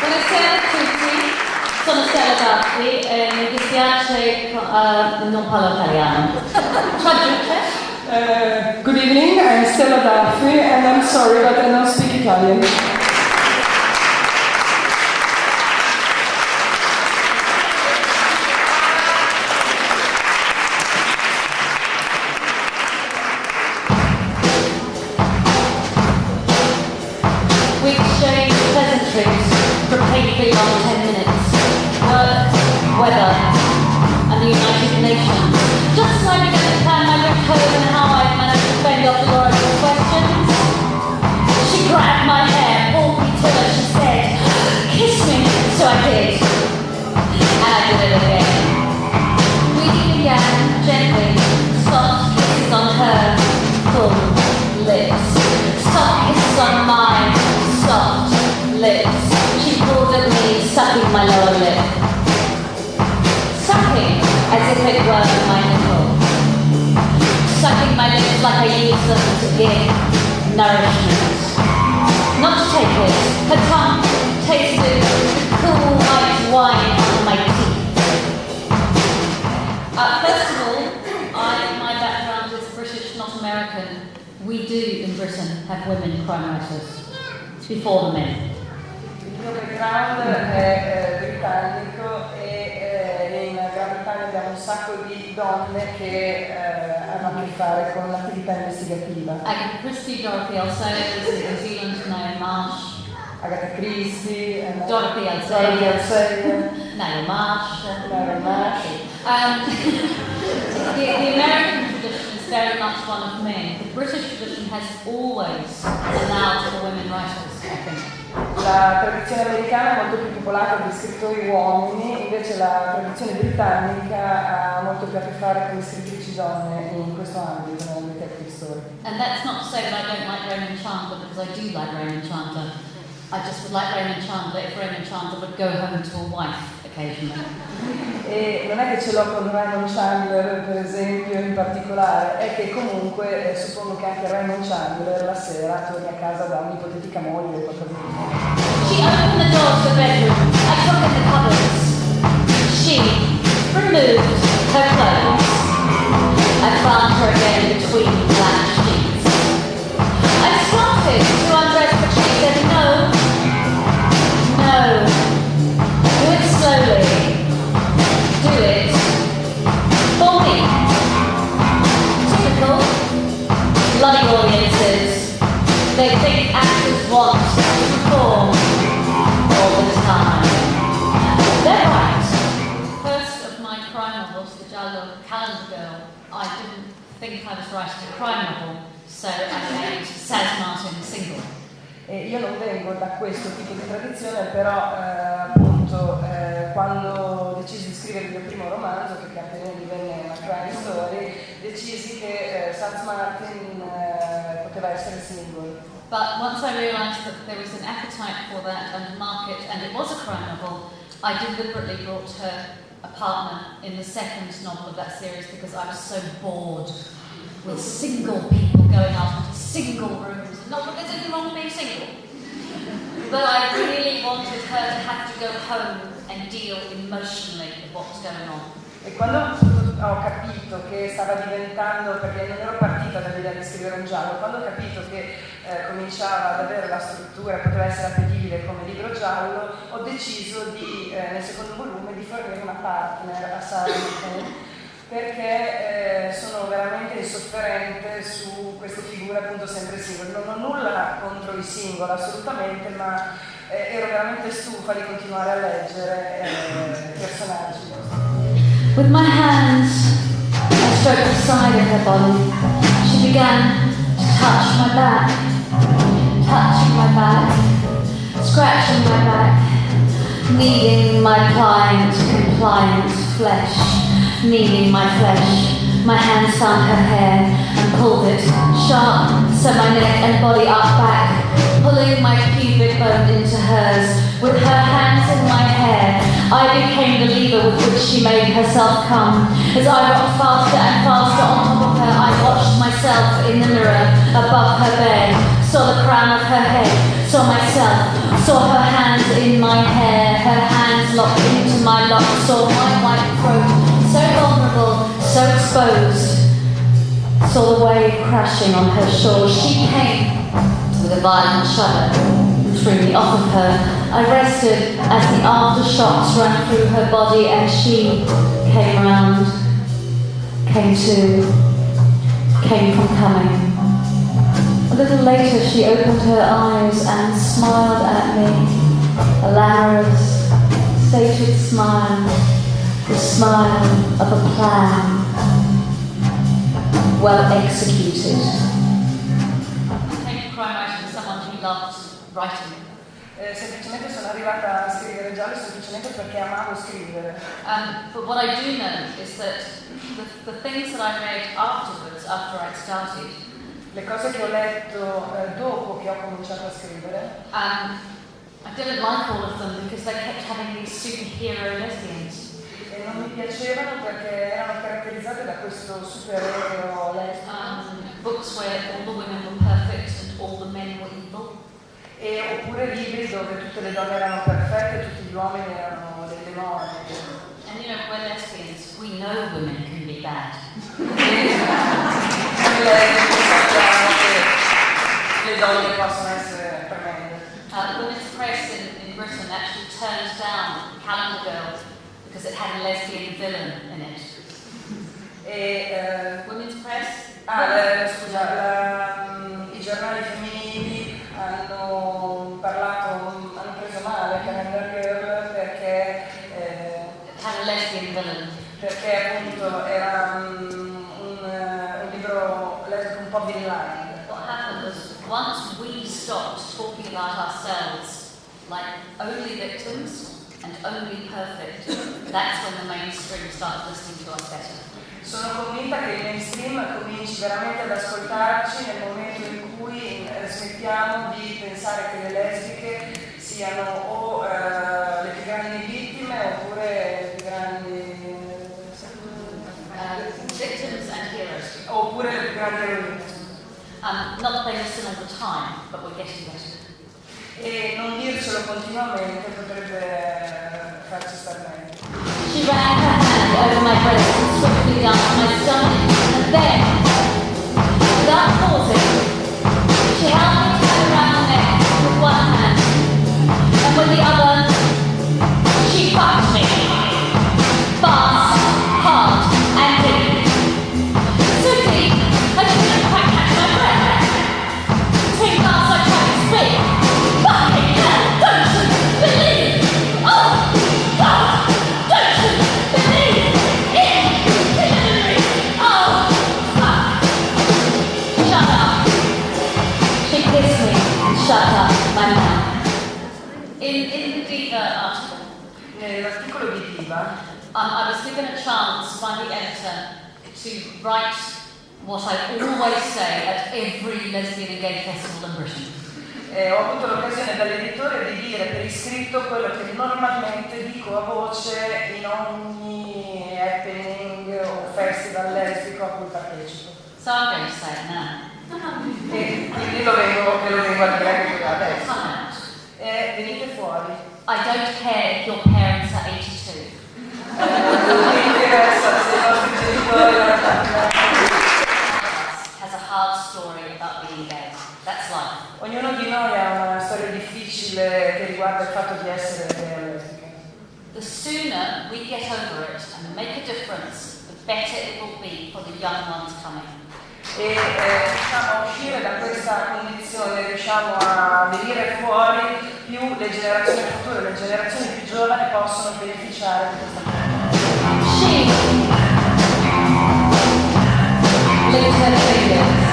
Buonasera a tutti, sono Stella Duffy e mi dispiace non parlo italiano. Good evening, I'm Stella Duffy and I'm sorry but I don't speak Italian. We exchange pleasantries for painfully long 10 minutes. Work, weather, and the United Nations. Just as I began to plan my route home and how I'd managed to fend off Laura's questions, she grabbed my hair, pulled me to her, she said, "Kiss me." So I did. And I did it again. We began gently, soft kisses on her full lips. Soft kisses on mine, soft lips. She pulled at me, sucking my lower lip. Sucking as if it were my nipple. Sucking my lips like I used them to give nourishment. Not to take it. Her tongue tasted the cool white wine on my teeth. First of all, my background is British, not American. We do in Britain have women crime writers. It's before the men. Il mio background è britannico e in Gran Bretagna abbiamo un sacco di donne che hanno a che fare con l'attività investigativa. Agatha Christie, Dorothy Elsayers, New Zealand, Naomi Marsh. Agatha Christie, Dorothy Elsayers, Naomi Marsh. The American tradition is very much one of men. The British tradition has always allowed for women writers, I think. La tradizione americana è molto più popolata di scrittori uomini, invece la tradizione britannica ha molto più a che fare con le scrittrici donne in questo ambito, nella detective story. And that's not to say that I don't like Raymond Chandler, because I do like Raymond Chandler. I just would like Raymond Chandler if Raymond Chandler would go home to a wife occasionally. E non è che ce l'ho con Raymond Chandler, per esempio, in particolare, è che comunque suppongo che anche Raymond Chandler la sera torni a casa da un'ipotetica moglie o qualcosa di simile. She opened the door to the bedroom. I took in the cupboards. She removed her clothes. I found her again between black sheets. I started to undress, but she said no. No. Do it slowly. Do it for me. Typical bloody audiences. They think actors want to perform all the time. They're right. First of my crime novels, the giallo Calendar Girl, I didn't think I was writing a crime novel, so I made Saz Martin single. E io non vengo da questo tipo di tradizione, però appunto quando decisi di scrivere il mio primo romanzo, che pian divenne una crime story, decisi che Saz Martin poteva essere single. But once I realised that there was an appetite for that and a market, and it was a crime novel, I deliberately brought her a partner in the second novel of that series because I was so bored with single people going out into single rooms. Not that there's anything wrong with being single, but I really wanted her to have to go home and deal emotionally with what was going on. E quando ho capito che stava diventando, perché non ero partita dall'idea di scrivere un giallo, quando ho capito che cominciava ad avere la struttura, poteva essere appetibile come libro giallo, ho deciso di, nel secondo volume, di fornire una partner a Saz Martin, perché sono veramente insofferente su queste figure appunto sempre single. Non ho nulla contro i single assolutamente, ma ero veramente stufa di continuare a leggere personaggi. With my hands, I stroked the side of her body. She began to touch my back, touching my back, scratching my back, kneading my compliant flesh, kneading my flesh. My hands found her hair and pulled it sharp, so my neck and body up back, pulling my pubic bone into hers. With her hands in my hair, I became the lever with which she made herself come. As I rocked faster and faster on top of her, I watched myself in the mirror above her bed, saw the crown of her head, saw myself, saw her hands in my hair. saw my white throat, so vulnerable, so exposed. Saw the wave crashing on her shore. She came with a violent shudder and threw me off of her. I rested as the aftershocks ran through her body and she came round, came to, came from coming. A little later she opened her eyes and smiled at me. A Lara's sated smile, the smile of a plan, well executed. I came to crime writing as someone who loved writing. Semplicemente sono arrivata a scrivere gialli semplicemente perché amavo scrivere. But what I do know is that the things that I read afterwards, after I'd started, Le cose che ho letto dopo che ho cominciato a scrivere, I didn't like all of them because they kept having these superhero lesbians. e non mi piacevano perché erano caratterizzate da questo supereroi lesbico. Books where all the women were perfect and all the men were evil. E oppure libri dove tutte le donne erano perfette e tutti gli uomini erano dei demoni. And you know, we're lesbians, we know women can be bad. Le donne possono essere tremende. Women's Press in Britain actually turned down Calendar Girl because it had a lesbian villain in it. Women's Press? I giornali femminili hanno preso male Calendar Girl perché Had a lesbian villain. Perché appunto era un libro lesbico un po' villano. What happened was, once we stopped talking about ourselves like only victims and only perfect, that's when the mainstream started listening to us better. Sono convinta che il mainstream cominci veramente ad ascoltarci nel momento in cui smettiamo di pensare che le lesbiche siano o le più grandi vittime oppure le più grandi Victims and heroes. oppure le più grandi eroine. Not that they listen all the time, but we're getting better. E non dircelo continuamente potrebbe farci stare meglio. She ran her hand over my breast and swiftly down my stomach, and then, without pausing, she held me tight around the neck with one hand, and with the other, she fucked me. Fast, hard, and deep. So deep, I couldn't quite catch my breath. Between gasps I tried to speak. Fucking hell, don't you believe? Oh, God, don't you believe in delivery? Oh, fuck. Shut up. She kissed me and shut up my mouth. In the Diva article, Nell'articolo di Diva I was given a chance by the editor to write what I always say at every lesbian and gay festival in Britain. ho avuto l'occasione dall'editore di dire per iscritto quello che normalmente dico a voce in ogni happening o festival lesbico a cui partecipo. So I'm going to say it now. E quindi ve lo vengo a dire adesso. Come out. Venite fuori. I don't care if your parents are 82. Non mi interessa se i vostri genitori Has a hard story about being gay. That's life. Ognuno di noi ha una storia difficile che riguarda il fatto di essere gay o lesbica. The sooner we get over it and make a difference, the better it will be for the young ones coming. E riusciamo a uscire da questa condizione, riusciamo a venire fuori, più le generazioni future, le generazioni più giovani possono beneficiare di questa cosa. She licked her fingers